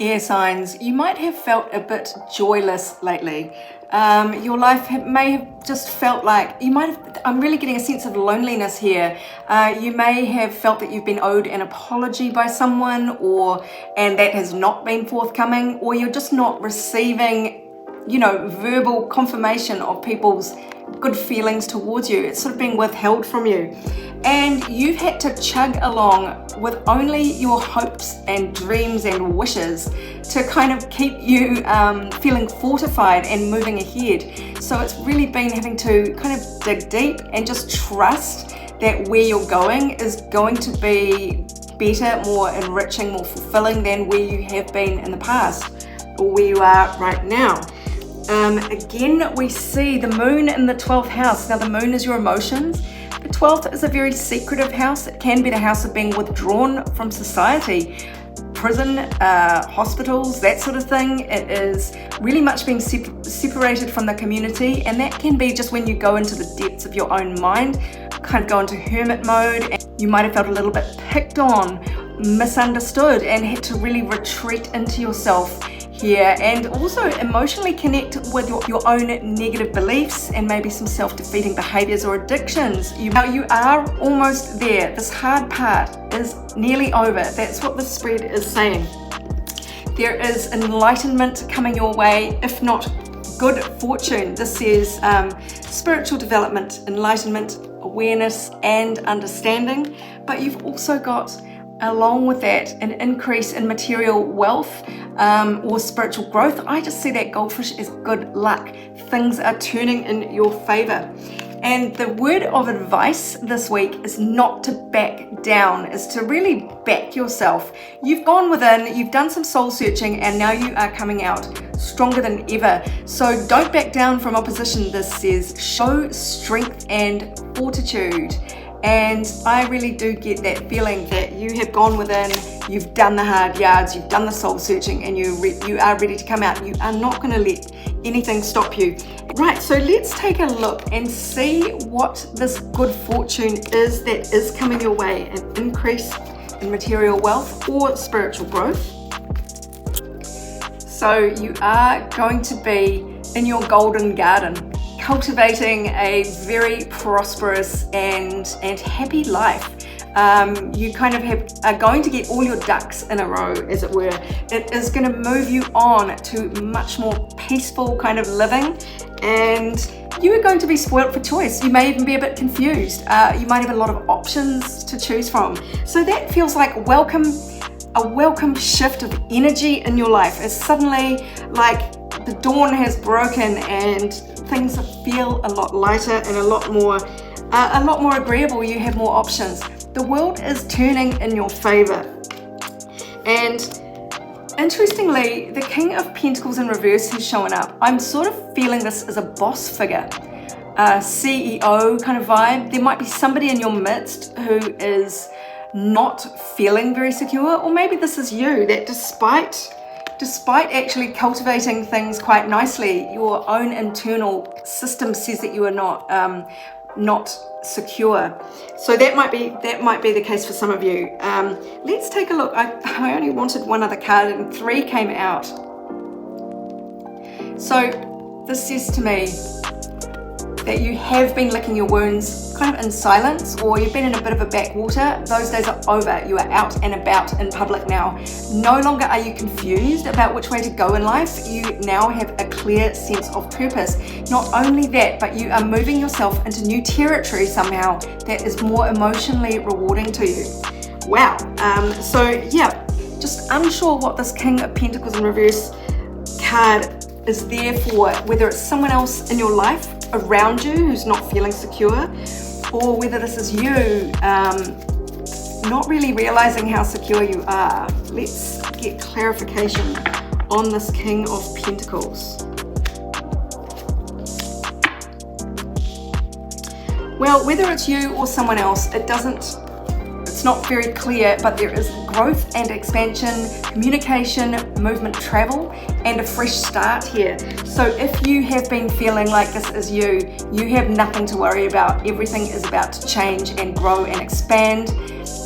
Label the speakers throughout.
Speaker 1: Air signs, you might have felt a bit joyless lately. Your life may have just felt like I'm really getting a sense of loneliness here. You may have felt that you've been owed an apology by someone, and that has not been forthcoming, or you're just not receiving, verbal confirmation of people's good feelings towards you. It's sort of being withheld from you. And you've had to chug along with only your hopes and dreams and wishes to kind of keep you feeling fortified and moving ahead. So it's really been having to kind of dig deep and just trust that where you're going is going to be better, more enriching, more fulfilling than where you have been in the past or where you are right now. Again, we see the moon in the 12th house. Now, the moon is your emotions. The 12th is a very secretive house. It can be the house of being withdrawn from society, prison, hospitals, that sort of thing. It is really much being separated from the community, and that can be just when you go into the depths of your own mind, kind of go into hermit mode, and you might have felt a little bit picked on, misunderstood, and had to really retreat into yourself here, and also emotionally connect with your own negative beliefs and maybe some self-defeating behaviors or addictions. You are almost there. This hard part is nearly over. That's what the spread is saying. There is enlightenment coming your way, if not good fortune. This says spiritual development, enlightenment, awareness, and understanding. But you've also got, along with that, an increase in material wealth or spiritual growth. I just see that goldfish as good luck. Things are turning in your favor. And the word of advice this week is not to back down, is to really back yourself. You've gone within, you've done some soul searching, and now you are coming out stronger than ever. So don't back down from opposition, this says. Show strength and fortitude. And I really do get that feeling that you have gone within, you've done the hard yards, you've done the soul searching, and you are ready to come out. You are not going to let anything stop you. Right, so let's take a look and see what this good fortune is that is coming your way. An increase in material wealth or spiritual growth. So you are going to be in your golden garden, cultivating a very prosperous and happy life. You kind of are going to get all your ducks in a row, as it were. It is going to move you on to much more peaceful kind of living, and you are going to be spoilt for choice. You may even be a bit confused. You might have a lot of options to choose from. So that feels like a welcome shift of energy in your life. It's suddenly like the dawn has broken and things feel a lot lighter and a lot more agreeable. You have more options. The world is turning in your favor. And interestingly, the King of Pentacles in reverse has shown up. I'm sort of feeling this as a boss figure, a CEO kind of vibe. There might be somebody in your midst who is not feeling very secure, or maybe this is you, that despite actually cultivating things quite nicely, your own internal system says that you are not secure. So that might be the case for some of you. Let's take a look. I only wanted one other card and 3 came out. So this says to me that you have been licking your wounds kind of in silence, or you've been in a bit of a backwater. Those days are over. You are out and about in public now. No longer are you confused about which way to go in life. You now have a clear sense of purpose. Not only that, but you are moving yourself into new territory somehow that is more emotionally rewarding to you. Wow. So yeah, just unsure what this King of Pentacles in reverse card is there for, whether it's someone else in your life around you who's not feeling secure, or whether this is you not really realizing how secure you are. Let's get clarification on this King of Pentacles. Well, whether it's you or someone else, it's not very clear, but there is growth and expansion, communication, movement, travel, and a fresh start here. So if you have been feeling like this is you have nothing to worry about. Everything is about to change and grow and expand.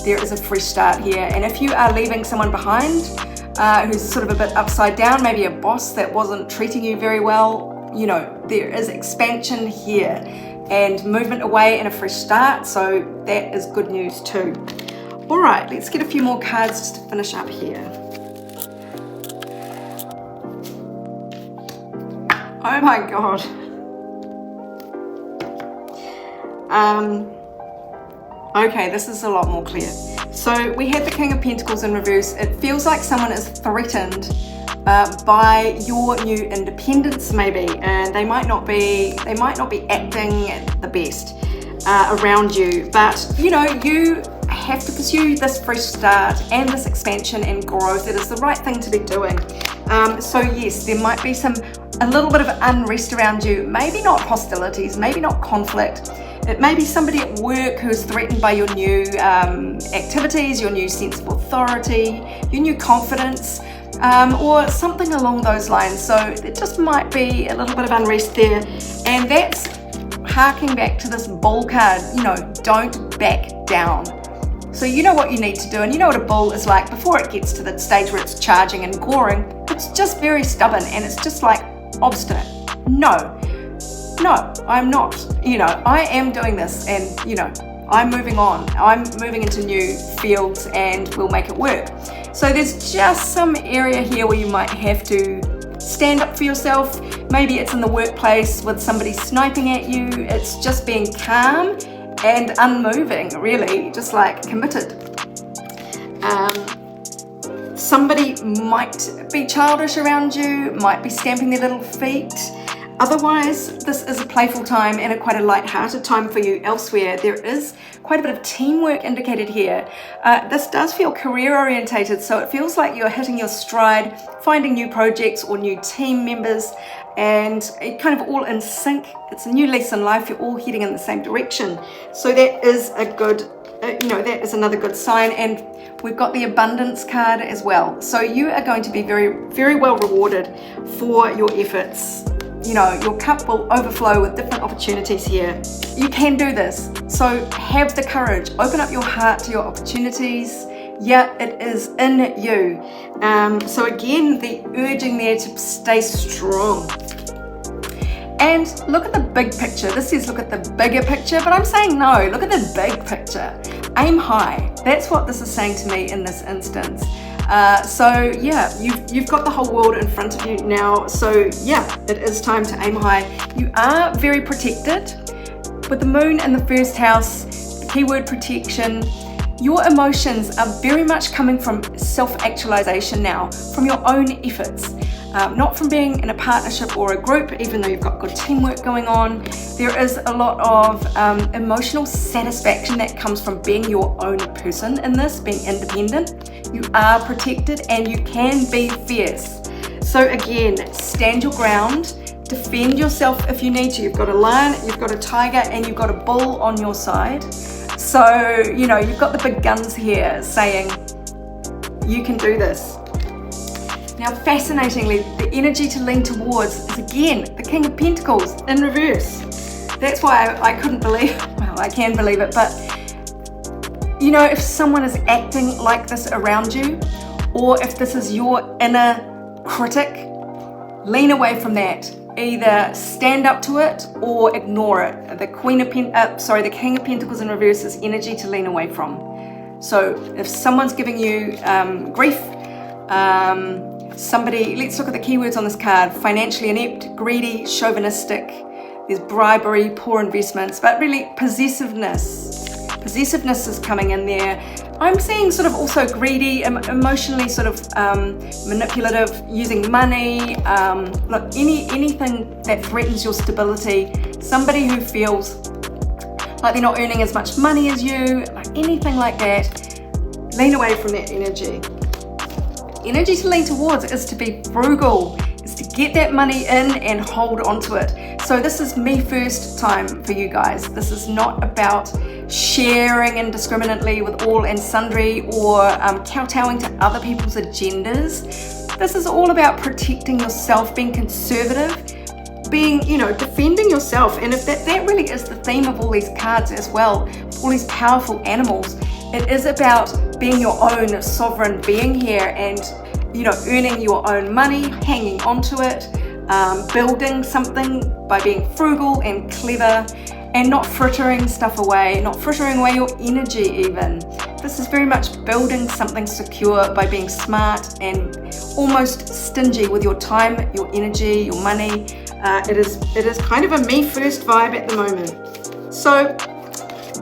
Speaker 1: There is a fresh start here. And if you are leaving someone behind, who's sort of a bit upside down, maybe a boss that wasn't treating you very well, there is expansion here and movement away and a fresh start, so that is good news too. All right, let's get a few more cards just to finish up here. Oh my God. Okay, this is a lot more clear. So we have the King of Pentacles in reverse. It feels like someone is threatened by your new independence, maybe, and they might not be acting the best around you. But you have to pursue this fresh start and this expansion and growth. It is the right thing to be doing. So yes, there might be a little bit of unrest around you. Maybe not hostilities, maybe not conflict. It may be somebody at work who is threatened by your new activities, your new sense of authority, your new confidence, or something along those lines. So there just might be a little bit of unrest there. And that's harking back to this bull card, don't back down. So you know what you need to do, and you know what a bull is like before it gets to the stage where it's charging and goring. It's just very stubborn and it's just like obstinate. No, I'm not. I am doing this, and I'm moving on. I'm moving into new fields and we'll make it work. So there's just some area here where you might have to stand up for yourself. Maybe it's in the workplace with somebody sniping at you. It's just being calm and unmoving, really, just like committed. Somebody might be childish around you, might be stamping their little feet. Otherwise, this is a playful time and quite a light-hearted time for you elsewhere. There is quite a bit of teamwork indicated here. This does feel career-orientated, so it feels like you're hitting your stride, finding new projects or new team members, and it kind of all in sync. It's a new lease in life. You're all heading in the same direction. So that is a good, that is another good sign. And we've got the abundance card as well. So you are going to be very, very well rewarded for your efforts. Your cup will overflow with different opportunities here. You can do this. So have the courage. Open up your heart to your opportunities. Yeah, it is in you. So again, the urging there to stay strong. And look at the big picture. This says look at the bigger picture, but I'm saying no, look at the big picture. Aim high. That's what this is saying to me in this instance. So yeah, you've got the whole world in front of you now. So yeah, it is time to aim high. You are very protected. With the moon in the first house, the keyword protection, your emotions are very much coming from self-actualization now, from your own efforts. Not from being in a partnership or a group, even though you've got good teamwork going on. There is a lot of emotional satisfaction that comes from being your own person in this, being independent. You are protected and you can be fierce. So again, stand your ground, defend yourself if you need to. You've got a lion, you've got a tiger, and you've got a bull on your side. So, you've got the big guns here saying, you can do this. Now, fascinatingly, the energy to lean towards is again the King of Pentacles in reverse. That's why I couldn't believe, well, I can believe it, but if someone is acting like this around you, or if this is your inner critic, lean away from that. Either stand up to it or ignore it. The the King of Pentacles in reverse is energy to lean away from. So if someone's giving you grief, somebody, let's look at the keywords on this card: financially inept, greedy, chauvinistic. There's bribery, poor investments, but really possessiveness. Possessiveness is coming in there. I'm seeing sort of also greedy, emotionally sort of manipulative, using money, anything that threatens your stability. Somebody who feels like they're not earning as much money as you, like anything like that. Lean away from that energy. Energy to lean towards is to be frugal, is to get that money in and hold on to it. So this is me first time for you guys. This is not about sharing indiscriminately with all and sundry or kowtowing to other people's agendas. This is all about protecting yourself, being conservative, being, defending yourself. And if that really is the theme of all these cards as well, all these powerful animals, it is about being your own sovereign being here and earning your own money, hanging onto it, building something by being frugal and clever, and not frittering stuff away, not frittering away your energy even. This is very much building something secure by being smart and almost stingy with your time, your energy, your money. It is kind of a me first vibe at the moment. So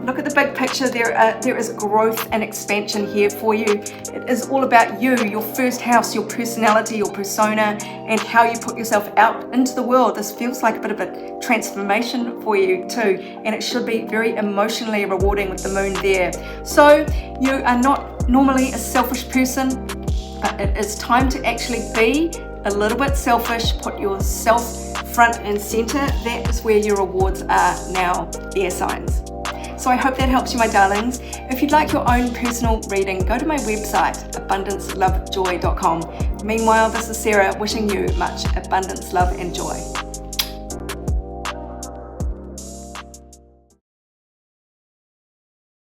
Speaker 1: look at the big picture. There is growth and expansion here for you. It is all about you, your first house, your personality, your persona, and how you put yourself out into the world. This feels like a bit of a transformation for you too, and it should be very emotionally rewarding with the moon there. So you are not normally a selfish person, but it is time to actually be a little bit selfish. Put yourself front and center. That is where your rewards are now, air signs. So I hope that helps you, my darlings. If you'd like your own personal reading, go to my website, abundancelovejoy.com. Meanwhile, this is Sarah wishing you much abundance, love, and joy.